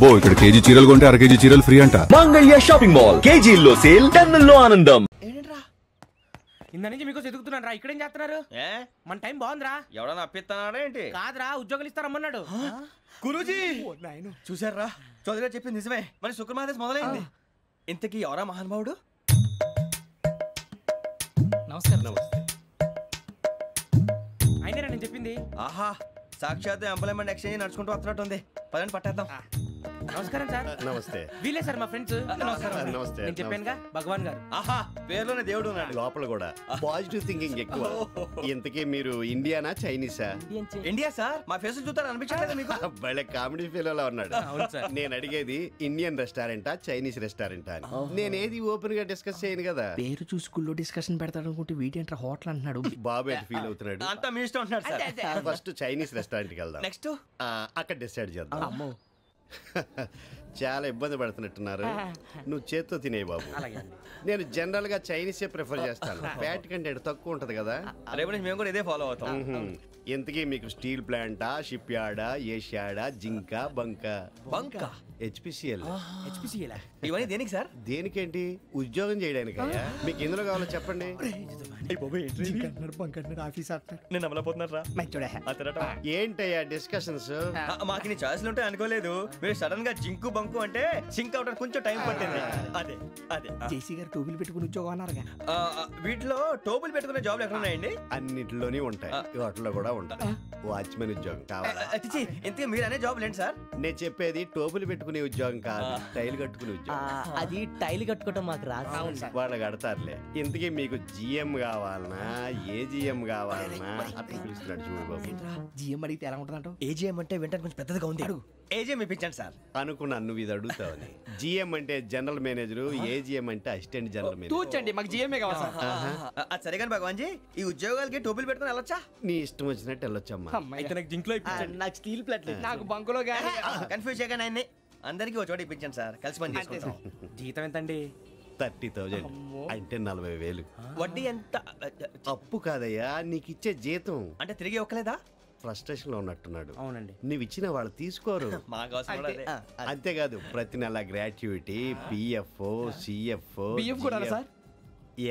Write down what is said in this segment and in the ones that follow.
అబ్బో ఇక్కడ కేజీ చీరలు కొంటే అర కేజీ చీరలు ఫ్రీ అంట. మంగళ్య షాపింగ్ మాల్, కేజీల్లో సేల్, టన్నుల్లో ఆనందం. ఇంత నుంచి మీకు ఎదుగుతున్నాను రా. ఇక్కడేం చేస్తున్నారు? మన టైం బాగుందిరా. ఎవడన్నా అప్పిస్తున్నాడా ఏంటి? కాదురా, ఉద్యోగాలు ఇస్తారమ్మన్నాడు. గురూజీ చూసారా, చౌదరిగా చెప్పింది నిజమే. మరి శుక్రమాదేశ్ మొదలైంది. ఇంతకీ ఎవరా మహానుభావుడు? నమస్కారం. అయినా నేను చెప్పింది. ఆహా, సాక్షాత్ ఎంప్లాయ్మెంట్ ఎక్స్చేంజ్ నడుచుకుంటూ వస్తున్నట్టు ఉంది. పదండి పట్టేద్దాం. నమస్కారం సార్. నమస్తే. వీలే సార్ మా ఫ్రెండ్స్. నమస్తే. నేను చెప్పానుగా భగవాన్ గారు. ఆహా, పేరులోనే దేవుడు ఉన్నాడు. లోపల కూడా పాజిటివ్ థింకింగ్ ఎక్కువ. ఇంతకీ మీరు ఇండియానా చైనీసా? India sir. మా ఫేస్ చూస్తారు అనిపించలేదు మీకు? భలే కామెడీ ఫీల్ ఉన్నాడు. అవును సార్. నేను అడిగేది ఇండియన్ రెస్టారెంటా చైనీస్ రెస్టారెంటా అని. నేను ఏది ఓపెన్ గా డిస్కస్ చేయను కదా. పేరు చూసి స్కూల్లో డిస్కషన్ పెడతాడు అనుకుంటే వీటేంట్రా హోటల్ అంటున్నాడు. బాబు ఎట్ ఫీల్ అవుతున్నాడు. అంతా మీ ఇష్టం ఉంటున్నారు సార్. ఫస్ట్ చైనీస్ రెస్టారెంట్ కి వెళ్దాం. నెక్స్ట్ అక్కడ డిసైడ్ చేద్దాం. చాలా ఇబ్బంది పడుతున్నట్టున్నారు. నువ్వు చేత్తో తినే బాబు. నేను జనరల్ గా చైనీసే ప్రిఫర్ చేస్తాను. ఫ్యాట్ కంటెంట్ తక్కువ ఉంటది కదా. రేపు నుంచి మేము కూడా ఇదే ఫాలో అవుతాం. ఎంతకీ మీకు స్టీల్ ప్లాంటా, షిప్ యార్డా, ఏషియాడా, జింక, బంకా? బంకా, హెచ్పిసిఎల్. ఇవన్నీ దేనికి సార్? దేనికేంటి? ఉద్యోగం చేయడానికి. మీకు ఎందులో కావాలో చెప్పండి. నేను అమలపోతున్నారా? ఏంటయ్యా డిస్కషన్స్? మాకు నీ ఛాయిస్లు ఉంటాయి అనుకోలేదు. మీరు సడన్ గా జింకు బంకు అంటే సింక్ అవడానికి కొంచెం టైం పట్టింది. అదే అదే జేసీ గారు టోబీలు పెట్టుకుని ఉద్యోగం అన్నారుగా. వీటిలో టోపులు పెట్టుకునే జాబ్లు ఎక్కడ ఉన్నాయండి? అన్నిటిలోనే ఉంటాయి, వాటిలో కూడా ఉంటాయి. వాచ్మెన్ ఉద్యోగం కావాలా? ఇంతకీ మీరు అనే జాబ్ లేండి సార్. నేను చెప్పేది టోపులు పెట్టుకునే ఉద్యోగం కాదు, టైల్ కట్టుకునే ఉద్యోగం. అది టైల్ కట్టుకోవటం మాకు రాదు. వాళ్ళు కడతారులే. ఇంతకీ మీకు జిఎం కావాలనా, ఏజిఎం కావాలనా? అట్లా పిలుస్తున్నాడు చూడు బాబు. జిఎం అడిగితే ఎలా ఉంటుందంట? ఏజీఎం అంటే వింటానికి కొంచెం పెద్దదిగా ఉంది. ఏజీఎం ఇప్పించండి సార్. అనుకున్నాను నువ్వు ఇది అడుగుతావని. జిఎం అంటే జనరల్ మేనేజర్, ఏజిఎం అంటే అసిస్టెంట్ జనరల్ మేనేజర్. తూచండి, మాకు జిఎంఏ కావాలి సార్. అది సరే కానీ భగవాన్ జీ, ఈ ఉద్యోగాలకి టోపులు పెట్టుకుని వెళ్ళొచ్చా? నీ ఇష్టం వచ్చినట్టు వెళ్ళొచ్చమ్మా. అయితే నాకు జింక్లో నాకు స్టీల్ ప్లేట్, నాకు బంకులో గానీ. కన్ఫ్యూజ్ చేయగానే ఆయన్ని అందరికీ ఒక చోట ఇప్పించండి సార్. కలిసి పని చేసుకుంటాం. జీతం ఎంతండి? 30,000 అంటే 40,000. వడ్డీ ఎంత? అప్పు కాదయ్యా, నీకు ఇచ్చే జీతం. అంటే తిరిగి ఒక్కలేదా? ఫ్రస్ట్రేషన్ లో ఉన్నట్టున్నాడు. అవునండి. నువ్వు ఇచ్చిన వాళ్ళు తీసుకోరు. మాకు అవసరం కూడా అదే. అంతేకాదు ప్రతి నెల గ్రాట్యుటీ, పిఎఫ్, సిఎఫ్. బిఎఫ్ కూడా సార్?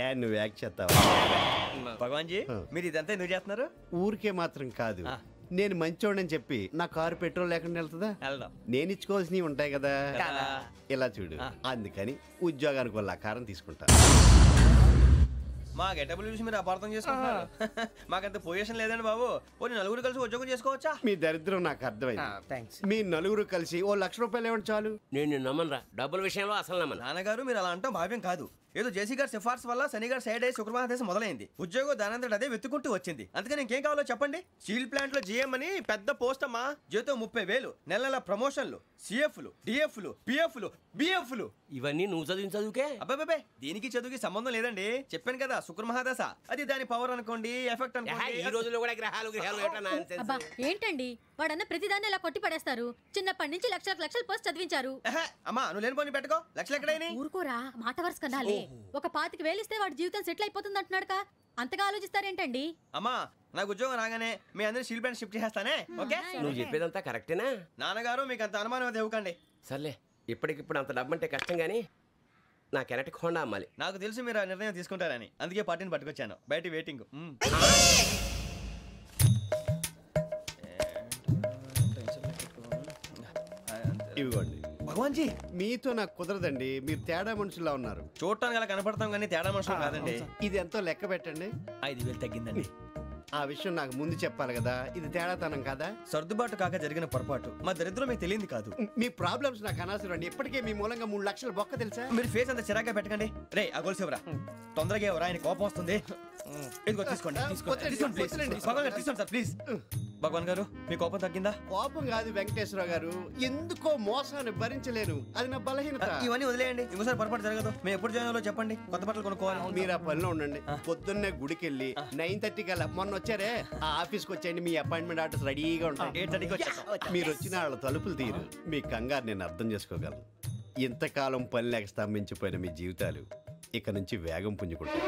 ఏ నువ్వు యాక్ట్ చేస్తావా? భగవాన్ జీ, మీరు ఇదంతా ఎందుకు చేస్తున్నారు? ఊరికే మాత్రం కాదు, నేను మంచోడని చెప్పి నా కారు పెట్రోల్ లేకుండా వెళ్తుందా? వెళ్దాం. నేను ఇచ్చుకోవాల్సినవి ఉంటాయి కదా. ఇలా చూడు, అందుకని ఉద్యోగానికి వాళ్ళ ఆకారం తీసుకుంటా. మా గెటబుల్ చూసి మీరు అపార్థం చేసుకుంటున్నారు. మాకంత పొజిషన్ లేదండి బాబు. ఓ నలుగురు కలిసి ఉద్యోగం చేసుకోవచ్చా? మీ దరిద్రం నాకు అర్థమైంది. మీ నలుగురు కలిసి ఓ ₹1,00,000 ఇవ్వండి చాలు. నేను నమ్మనరా, డబ్బుల విషయంలో అసలు నమ్మను. నాన్నగారు మీరు అలా అంటాం భావ్యం కాదు. ఏదో జేసీ గారి సిఫార్సు వల్ల శని గారు సైడ్ అయ్యి శుక్రమహాదేశం మొదలైంది. ఉద్యోగం దానంతటి అదే వెతుకుంటూ వచ్చింది. అందుకని ఇంకేం కావాలో చెప్పండి. స్టీల్ ప్లాంట్ లో జిఎం అని పెద్ద పోస్ట్ అమ్మా. జీతం 30,000, నెల నెల ప్రమోషన్లు, సిఎఫ్లు, డిఎఫ్లు, పిఎఫ్లు, బిఎఫ్లు. ఇవన్నీ నువ్వు చదివిన చదువుకే? అబ్బాబే, దీనికి చదువుకి సంబంధం లేదండి. చెప్పాను కదా, శుక్రమహాదశ. అది దాని పవర్ అనుకోండి, ఎఫెక్ట్ అనుకోండి. ఈ రోజుల్లో కూడా గ్రహాలు అబ్బా ఏంటండి వాడన్న ప్రతిదాన్ని ఇలా కొట్టి పడేస్తారు. చిన్నప్పటి నుంచి లక్షల పోస్ట్ చదివించారు. అమ్మా నువ్వు లేని పోనీ పెట్టుకో. లక్షలు ఎక్కడైనా ఊరుకోరా, మాట వరుస కదాలే. ఒక 25,000 ఇస్తే వాడి జీవితం సెటిల్ అయిపోతుంది అంటున్నాడుగా. అంతగా ఆలోచిస్తారేంటండి? అమ్మా నాకు ఉద్యోగం రాగానే మీ అందరూ స్టీల్ ప్లాంట్ షిఫ్ట్ చేస్తానే. ఓకే? నువ్వు చెప్పేదంతా కరెక్టేనా? నాన్నగారు మీకు అంత అనుమానం అది ఇవ్వకండి. సర్లే, ఇప్పటికిప్పుడు అంత డబ్బు అంటే కష్టం కానీ నా కెనటిక్ హోండా అమ్మాలి. నాకు తెలుసు మీరు ఆ నిర్ణయం తీసుకుంటారని, అందుకే పార్టీని పట్టుకొచ్చాను. బయట వెయిటింగ్. ఇవ్వండి. భగవాన్ జీ, మీతో నాకు కుదరదండి. మీరు తేడా మనుషుల్లా ఉన్నారు. చూడటానికి అలా కనపడతాం కానీ తేడా మనుషులు కాదండి. ఇది ఎంతో లెక్క పెట్టండి. 5,000 తగ్గిందండి. ఆ విషయం నాకు ముందు చెప్పాలి కదా. ఇది తేడాతనం కదా. సర్దుబాటు కాక జరిగిన పొరపాటు. మా దరిద్రం మీకు తెలియదు కాదు. మీ ప్రాబ్లమ్స్ నాకు అనవసరం అండి. ఇప్పటికే మీ మూలంగా 3 లక్షలు బొక్క తెలుసా. మీరు ఫేస్ అంత చిరాగ్గా పెట్టకండి. రే ఆ గొలుసు ఎవరా? తొందరగా ఎవరా, ఆయన కోపం వస్తుంది. ఇదిగో తీసుకోండి. తీసుకోండి సార్ ప్లీజ్. భగవాన్ గారు మీ కోపం తగ్గిందా? కోపం కాదు వెంకటేశ్వరరావు గారు, ఎందుకో మోసాన్ని భరించలేను. అది నా బలహీనత. ఇవన్నీ వదిలేయండి, ఇంకోసారి పొరపాటు జరగదు. మేము ఎప్పుడు జాయిన్ అవ్వాలో చెప్పండి, కొత్త బట్టలు కొనుక్కోవాలి. మీరు ఆ పనిలో ఉండండి. పొద్దున్నే గుడికి వెళ్ళి 9:30 కల్లా, మొన్న వచ్చారే ఆ ఆఫీస్కి వచ్చేయండి. మీ అపాయింట్మెంట్ ఆర్డర్స్ రెడీగా ఉంటాయి. 8:30కి వచ్చేస్తాం. మీరు వచ్చిన వాళ్ళ తలుపులు తీరు. మీ కంగారు నేను అర్థం చేసుకోగలను. ఇంతకాలం పని లేక స్తంభించిపోయిన మీ జీవితాలు ఇక నుంచి వేగం పుంజుకుంటాయి.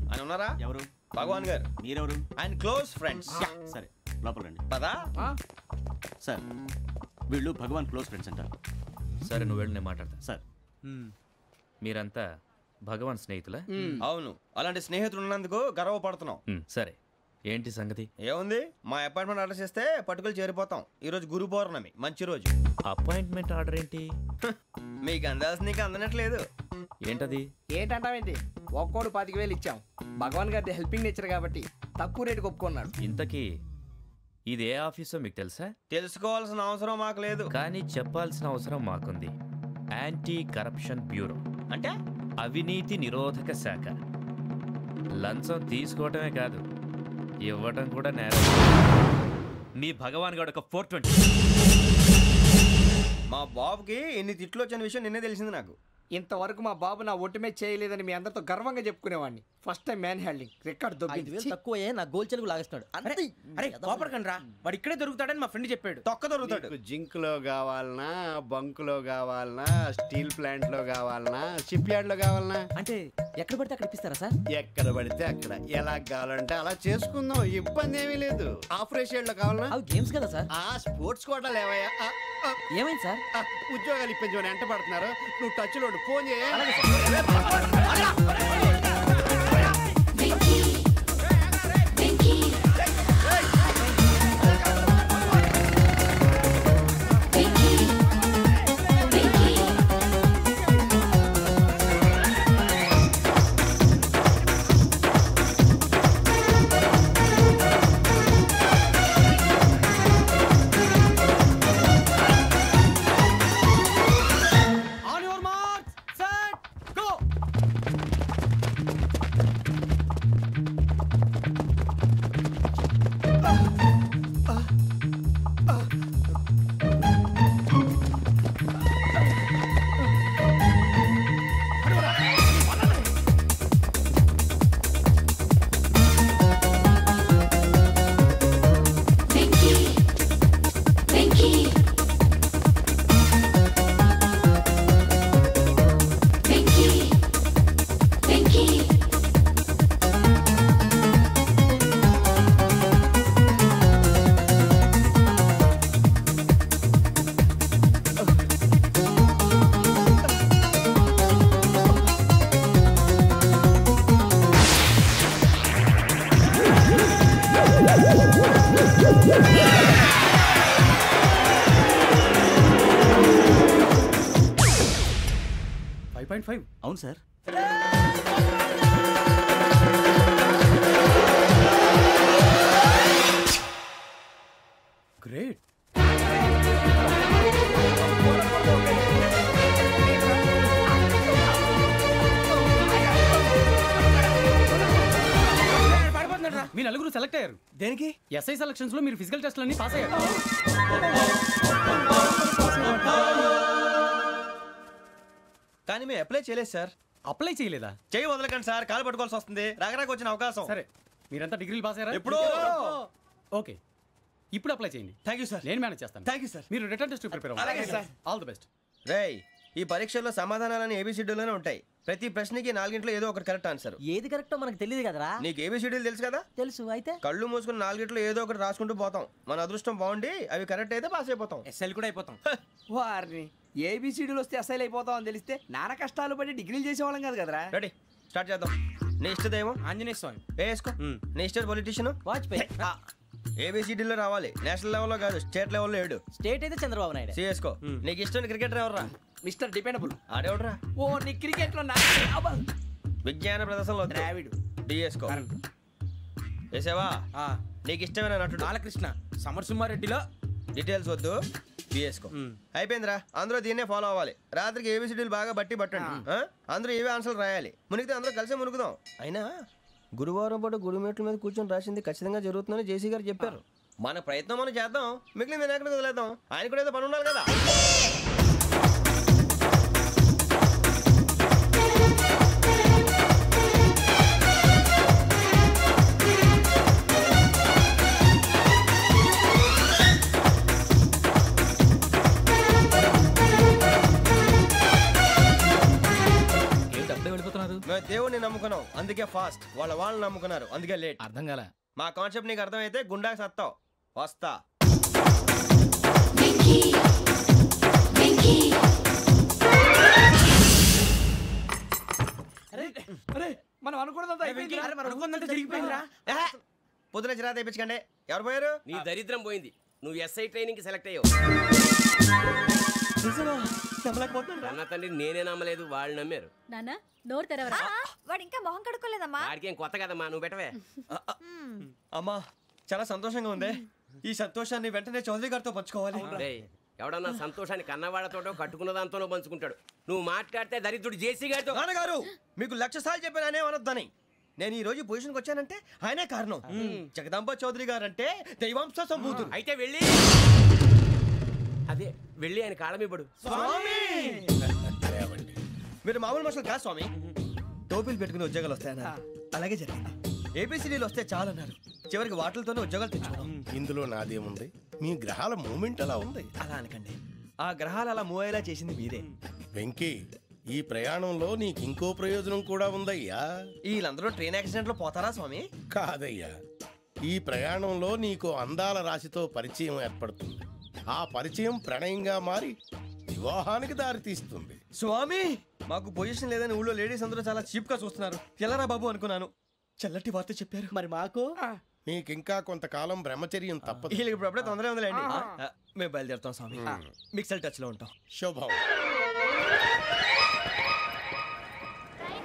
ఆయన ఉన్నారా? ఎవరు? భగవాన్ గారు. మీరెవరు? ఆయన క్లోజ్ ఫ్రెండ్స్. సరే లోపల రండి. పదా సార్ వీళ్ళు భగవాన్ క్లోజ్ ఫ్రెండ్స్ అంటారు. సరే నువ్వు వెళ్ళి నేను మాట్లాడతా. సార్ మీరంతా భగవాన్ స్నేహితులా? అవును, అలాంటి స్నేహితులు ఉన్నందుకు గర్వపడుతున్నాం. సరే ఏంటి సంగతి? ఏముంది, మా అపాయింట్మెంట్ ఆర్డర్ చేస్తే పట్టుకులు చేరిపోతాం. ఈ రోజు గురు పౌర్ణమి, మంచి రోజు. అపాయింట్మెంట్ ఆర్డర్ ఏంటి? మీకు అందాల్సి నీకు అందనట్లేదు. ఏంటది? ఏంటంటావేంటి? ఒక్కోడు 25,000 ఇచ్చాం. భగవాన్ గారి హెల్పింగ్ నేచర్ కాబట్టి తక్కువ రేటుకి ఒప్పుకున్నాడు. ఇంతకీ ఇది ఏ ఆఫీసో మీకు తెలుసా? తెలుసుకోవాల్సిన అవసరం మాకు లేదు, కానీ చెప్పాల్సిన అవసరం మాకుంది. యాంటీ కరప్షన్ బ్యూరో అంటే అవినీతి నిరోధక శాఖ. లంచం తీసుకోవటమే కాదు, ఇవ్వటం కూడా నేరం. మీ భగవాన్ గారు ఒక 420. మా బాబుకి ఎన్ని తిట్లు వచ్చిన విషయం నిన్నే తెలిసింది నాకు. ఇంతవరకు మా బాబు నా ఒట్టుమే చేయలేదని మీ అందరితో గర్వంగా చెప్పుకునేవాడిని. First time man handling record దొబ్బింది. తక్కువే నా గోల్ చెలుగు లాగేస్తున్నాడు. అరే కోపడకండి రా, వాడు ఇక్కడే దొరుకుతాడని మా ఫ్రెండ్ చెప్పాడు. తొక్క దొరుకుతాడు. జింక్ లో కావాలనా, బంక్ లో కావాలనా, స్టీల్ ప్లాంట్ లో కావాలనా, షిప్ యార్డ్ లో కావాలనా? అంటే ఎక్కడ పడితే అక్కడ ఇప్పిస్తారా సార్? ఎక్కడ పడితే అక్కడ, ఎలా కావాలంటే అలా చేసుకుందాం, ఇబ్బంది ఏమీ లేదు. ఆపరేషన్ లో కావాలనా? అవి గేమ్స్ కదా సార్. ఆ స్పోర్ట్స్ కోటా లేవయ్యా. ఏమైంది సార్? ఉద్యోగాలు ఇప్పించమని ఎంట పడుతున్నారు. నువ్వు టచ్ లో ఫోన్ చేయ. అవును సార్. గ్రేట్. మీ నలుగురు సెలెక్ట్ అయ్యారు. దేనికి? ఎస్ఐ సెలక్షన్స్ లో మీరు ఫిజికల్ టెస్ట్ అన్ని పాస్ అయ్యారు. కానీ మేము అప్లై చేయలేదు సార్. అప్లై చేయలేదా? చేయి వదలకండి సార్, కాలు పట్టుకోవాల్సి వస్తుంది. రాగరాకు వచ్చిన అవకాశం. సరే, మీరంతా డిగ్రీలు పాస్ అయ్యారా? ఎప్పుడో. ఓకే, ఇప్పుడు అప్లై చేయండి. Thank you sir. నేను మేనేజ్ చేస్తాను. Thank you sir. మీరు రిటర్న్ టెస్ట్ ప్రిపేర్ అవ్వండి. అలాగే సార్. All the best. రేయ్, ఈ పరీక్షల్లో సమాధానాలని ఏబిసిడ్యూల్లోనే ఉంటాయి. ప్రతి ప్రశ్నకి 4 ఏదో ఒకటి కరెక్ట్ ఆన్సర్. ఏది కరెక్టో మనకు తెలియదు కదరా. నీకు ఏబిసిడ్యూల్ తెలుసు కదా? తెలుసు. అయితే కళ్ళు మూసుకుని 4 ఏదో ఒకటి రాసుకుంటూ పోతాం. మన అదృష్టం బాగుండి అవి కరెక్ట్ అయితే పాస్ అయిపోతాం. ఎస్ఎల్ కూడా అయిపోతాం. వారిని ఏబిసిడీలు వస్తే అసైల్ అయిపోతాం అని తెలిస్తే నాన్న కష్టాలు పడి డిగ్రీలు చేసేవాళ్ళం కాదు కదరా. రెడీ, స్టార్ట్ చేద్దాం. నీ ఇష్టదేమో ఆంజనేయ స్వామి. వేసుకో. నీ ఇష్ట పొలిటీషియన్ వాజ్పేయి. ఏబిసిడీలో రావాలి, నేషనల్ లెవెల్లో కాదు, స్టేట్ లెవెల్లో 7. స్టేట్ అయితే చంద్రబాబు నాయుడు. సిఎస్కో. నీకు ఇష్టం క్రికెటర్ ఎవర్రా? Mister dependable. ఆడేవడరా? ఓ నీ క్రికెట్ లో విజ్ఞాన ప్రదర్శనలో ద్రావిడు. డిఎస్కో. వేసావా? నీకు ఇష్టమైన నటుడు? బాలకృష్ణ. సమర్సింహారెడ్డిలో డీటెయిల్స్ వద్దు, బిఎస్కో. అయిపోయిందిరా, అందరూ దీన్నే ఫాలో అవ్వాలి. రాత్రికి ఏబిసిడీలు బాగా బట్టి పట్టండి. అందరూ ఏవే ఆన్సర్లు రాయాలి. మునిగితే అందరూ కలిసే మునుగుదాం. అయినా గురువారం పాటు గురుమేట్ల మీద కూర్చొని రాసింది ఖచ్చితంగా జరుగుతుందని జేసీ గారు చెప్పారు. మన ప్రయత్నం మనం చేద్దాం, మిగిలింది నేను ఎక్కడికి వదిలేద్దాం. ఆయన కూడా ఏదో పని ఉండాలి కదా. మేము దేవుడిని నమ్ముకున్నాం, అందుకే ఫాస్ట్. వాళ్ళు నమ్ముకున్నారు, అందుకే లేట్. అర్థం కాలే. మా కాన్సెప్ట్ నీకు అర్థమైతే గుండా సత్తావు. వస్తా. ఉందంటే జరిగిపోయిందిరా. పొద్దున చిరా తెప్పించకండి. ఎవరు పోయారు? నీ దరిద్రం పోయింది. నువ్వు ఎస్ఐ ట్రైనింగ్ సెలెక్ట్ అయ్యావు. అన్న తండ్రి నేనే నమ్మలేదు, వాళ్ళు నమ్మారు. నాన్న నోరు తెరవరా. వాడు ఇంకా మొహం కడుక్కోలేదమ్మా. వాడికి ఏం కొత్త కదమ్మా, నువ్వు పెట్టవే. అమ్మా చాలా సంతోషంగా ఉంది. ఈ సంతోషాన్ని వెంటనే చౌదరి గారితో పంచుకోవాలి. ఎవడన్నా సంతోషాన్ని కన్నవాళ్లతోటో కట్టుకున్న దాంతోనో పంచుకుంటాడు. నువ్వు మాట్లాడితే దరిద్రుడు జేసీ గారితో. నాన్నగారు మీకు 1,00,000 సార్లు చెప్పాను అనే అనొద్దని. నేను ఈ రోజు పొజిషన్కి వచ్చానంటే ఆయనే కారణం. జగదాంబ చౌదరి గారు అంటే దైవాంశ సంభూతుడు. అయితే వెళ్ళి అదే వెళ్ళి ఆయన కాళ్ళమివ్వడు. మీరు మామూలు మనుషులు కాదు స్వామి. టోపీలు పెట్టుకుని ఉద్యోగాలు వస్తాయన్నారు, అలాగే జరిగింది. ఏబిసిడీలు వస్తే చాలన్నారు, చివరికి వాటిలతోనే ఉద్యోగాలు తెచ్చుకున్నాం. ఇందులో నాదేముంది? మీ గ్రహాల మూమెంట్ అలా ఉంది. అలా అనకండి, ఆ గ్రహాలు అలా మూవ్ అయ్యేలా చేసింది మీరే. వెంకీ, ఈ ప్రయాణంలో నీకు ఇంకో ప్రయోజనం కూడా ఉందయ్యా. వీళ్ళందరూ ట్రైన్ యాక్సిడెంట్ లో పోతారా స్వామి? కాదయ్యా, ఈ ప్రయాణంలో నీకు అందాల రాశితో పరిచయం ఏర్పడుతుంది. ఆ పరిచయం ప్రణయంగా మారి వివాహానికి దారితీస్తుంది. స్వామి మాకు పొజిషన్ లేదని ఊళ్ళో లేడీస్ అందరూ చాలా చీప్ గా చూస్తున్నారు. ఎలారా బాబు అనుకున్నాను. చల్లటి వార్త చెప్పారు. మరి మాకు నీకింకా కొంతకాలం బ్రహ్మచర్యం తప్పదు. వీళ్ళకి ఇప్పుడు అప్పుడే తొందరగా ఉందిలేండి. మేము బయలుదేరుతాం స్వామి. మిక్సెల్ టచ్ లో ఉంటాం. శుభం.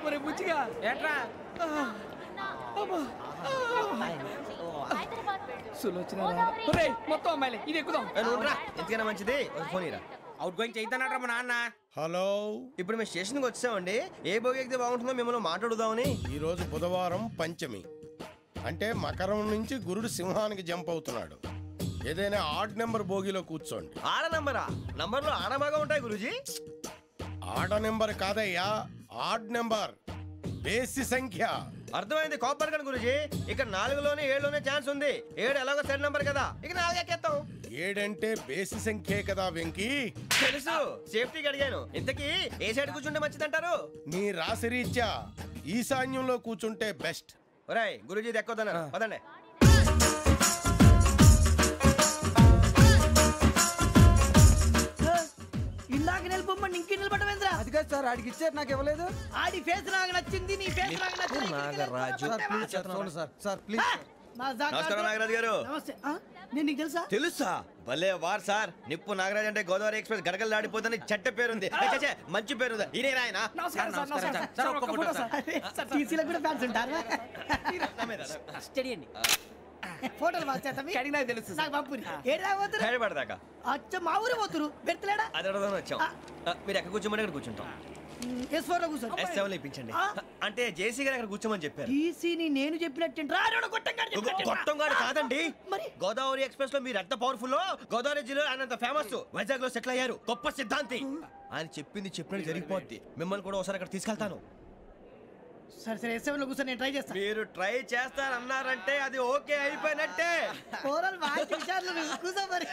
మరి బుచ్చిగా ఏట్రా సులోచన మొత్తం అమ్మాయిలే, ఇది ఎక్కుదాం. ఎందుకైనా మంచిది ఫోన్ ఇరా. అవుట్ గోయింగ్ చేద్దానట్రా మా నాన్న. హలో, ఇప్పుడు మేము స్టేషన్కి వచ్చామండి. ఏ బోగి ఎక్కితే బాగుంటుందో మిమ్మల్ని మాట్లాడుదామని. ఈరోజు బుధవారం పంచమి, అంటే మకరం నుంచి గురుడు సింహానికి జంప్ అవుతున్నాడు. ఏదైనా ఆడ్ నెంబర్ బోగిలో కూర్చోండి. ఆడ నంబరా? నంబర్లో ఆడ బాగా ఉంటాయి గురూజీ. ఆడ నెంబర్ కాదయ్యా, ఆడ్ నెంబర్, బేసి సంఖ్య. అర్థమైంది. కాపర్ కానీ గురూజీ, ఇక్కడ 4లోనే 7లోనే ఛాన్స్ ఉంది. 7 ఎలాగో సెడ్ నంబర్ కదా, ఇక 4 ఎక్కేస్తాం. 7 అంటే బేసి సంఖ్యే కదా వెంకీ. తెలుసు, సేఫ్టీకి అడిగాను. ఇంతకీ ఏ సైడ్ కూర్చుంటే మంచిదంటారు? నీ రాశి రీత్యా ఈశాన్యంలో కూర్చుంటే బెస్ట్. ఒరేయ్ గురూజీ దెక్కొద్దన్నారు, పదండి. ఇందాక నిలబొమ్మని ఇంకే నిలబడమేంద్రా? అది కాదు సార్, ఆడికి ఇచ్చారు, నాకు ఇవ్వలేదు. ఆడి ఫేస్ నాకు నచ్చింది, నీ ఫేస్ నాకు నచ్చింది. Nagaraju sir please. నమస్కారం నాగరాజు గారు. నమస్తే. నేను నీకు తెలుసా? తెలుసా? భలే వార్ సార్. నిప్పు నాగరాజ్ అంటే గోదావరి ఎక్స్ప్రెస్ గడగలు దాడిపోతుంది చెట్ట పేరుంది. మంచి పేరుంది. ఇదే ఆయన. ఫోటోలు నాకు తెలుసు. అచ్చా మా ఊరు పోతురు పెడతలేడా? అది అడగదామని వచ్చాం. మీరు ఎక్కడ కూర్చోమని అక్కడ కూర్చుంటాం. S7 ఇప్పించండి. అంటే జేసీ గారు అక్కడ కూర్చోమని చెప్పారు. నేను చెప్పినట్టు గొట్టంగాడు కాదండి. గోదావరి ఎక్స్ప్రెస్ లో మీరు ఎంత పవర్ఫుల్, గోదావరి జిల్లా ఆయన ఫేమస్. వైజాగ్ లో సెటిల్ అయ్యారు, గొప్ప సిద్ధాంతి. ఆయన చెప్పింది చెప్పినట్టు జరిగిపోద్ది. మిమ్మల్ని కూడా ఒకసారి అక్కడ తీసుకెళ్తాను. సరే సరే, S7 లో కూర్చొని నేను ట్రై చేస్తాను. మీరు ట్రై చేస్తారన్నారంటే అది ఓకే అయిపోయినట్టే. కూసో మరి.